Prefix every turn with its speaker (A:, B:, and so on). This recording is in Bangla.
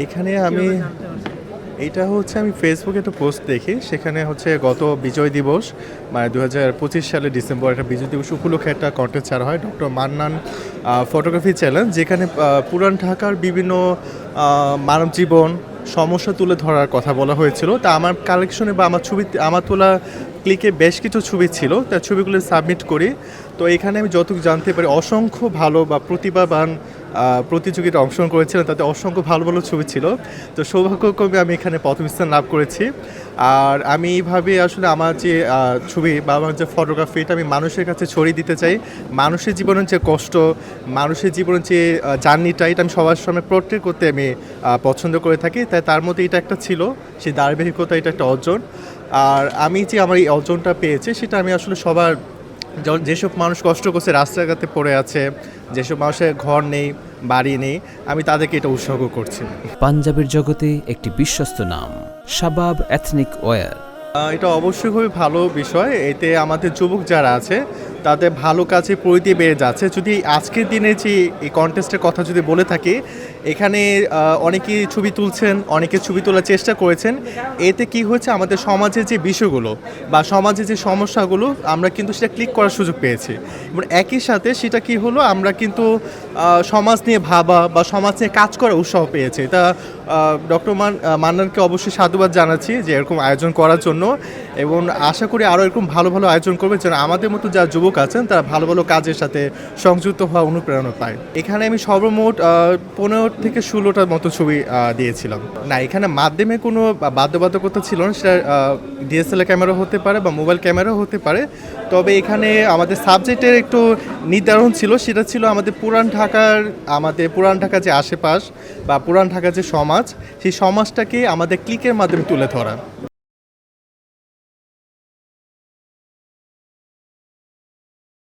A: এখানে আমি এইটা হচ্ছে আমি ফেসবুকে একটা পোস্ট দেখি, সেখানে হচ্ছে গত বিজয় দিবস মানে 2025 সালে ডিসেম্বর একটা বিজয় দিবস উপলক্ষে একটা কন্টেস্ট ছাড়া হয়, ডক্টর মান্নান ফটোগ্রাফি চ্যালেঞ্জ, যেখানে পুরান ঢাকার বিভিন্ন মানব জীবন সমস্যা তুলে ধরার কথা বলা হয়েছিল। তা আমার কালেকশনে বা আমার ছবি, আমার তোলা ক্লিকে বেশ কিছু ছবি ছিল, তার ছবিগুলো সাবমিট করি। তো এখানে আমি যতটুকু জানতে পারি অসংখ্য ভালো বা প্রতিভাবান প্রতিযোগিতা অংশগ্রহণ করেছিলেন, তাতে অসংখ্য ভালো ভালো ছবি ছিল। তো সৌভাগ্যক্রমে আমি এখানে প্রথম স্থান লাভ করেছি। আর আমি এইভাবে আসলে আমার যে ছবি বা আমার যে ফটোগ্রাফি, এটা আমি মানুষের কাছে ছড়িয়ে দিতে চাই। মানুষের জীবনের যে কষ্ট, মানুষের জীবনের যে জার্নিটা, এটা আমি সবার সামনে পোর্ট্রেট করতে আমি পছন্দ করে থাকি। তাই তার মধ্যে এটা একটা ছিল, সেই ধারাবাহিকতা, এটা একটা অর্জন। আর আমি যে আমার এই অর্জনটা পেয়েছি, সেটা আমি আসলে সবার, যেসব মানুষ কষ্ট করছে, রাস্তাঘাটে পড়ে আছে, যেসব মানুষের ঘর নেই, বাড়ি নেই, আমি তাদেরকে এটা উৎসর্গ করছি।
B: পাঞ্জাবের জগতে একটি বিশ্বস্ত নাম শাবাব এথনিক ওয়্যার।
A: এটা অবশ্যই খুবই ভালো বিষয়। এতে আমাদের যুবক যারা আছে তাদের ভালো কাজে পরিধি বেড়ে যাচ্ছে। যদি আজকের দিনে যে এই কন্টেস্টের কথা যদি বলে থাকি, এখানে অনেকেই ছবি তুলছেন, অনেকে ছবি তোলার চেষ্টা করেছেন। এতে কি হচ্ছে, আমাদের সমাজের যে বিষয়গুলো বা সমাজের যে সমস্যাগুলো, আমরা কিন্তু সেটা ক্লিক করার সুযোগ পেয়েছি। এবং একই সাথে সেটা কি হলো, আমরা কিন্তু সমাজ নিয়ে ভাবা বা সমাজ নিয়ে কাজ করার উৎসাহ পেয়েছি। এটা ডক্টর মান্নানকে অবশ্যই সাধুবাদ জানাচ্ছি যে এরকম আয়োজন করার জন্য, এবং আশা করি আরও এরকম ভালো ভালো আয়োজন করবে, যেন আমাদের মতো যারা যুবক আছেন তারা ভালো ভালো কাজের সাথে সংযুক্ত হওয়া অনুপ্রেরণা পায়। এখানে আমি সর্বমোট 15 থেকে 16টার মতো ছবি দিয়েছিলাম। না, এখানে মাধ্যমে কোনো বাধ্যবাধকতা ছিল না, সেটা ডিএসএলআর ক্যামেরা হতে পারে বা মোবাইল ক্যামেরাও হতে পারে। তবে এখানে আমাদের সাবজেক্টের একটু নির্ধারণ ছিল, সেটা ছিল আমাদের পুরান ঢাকার যে আশেপাশ বা পুরান ঢাকার যে সমাজ, সেই সমাজটাকে আমাদের ক্লিকের মাধ্যমে তুলে ধরা।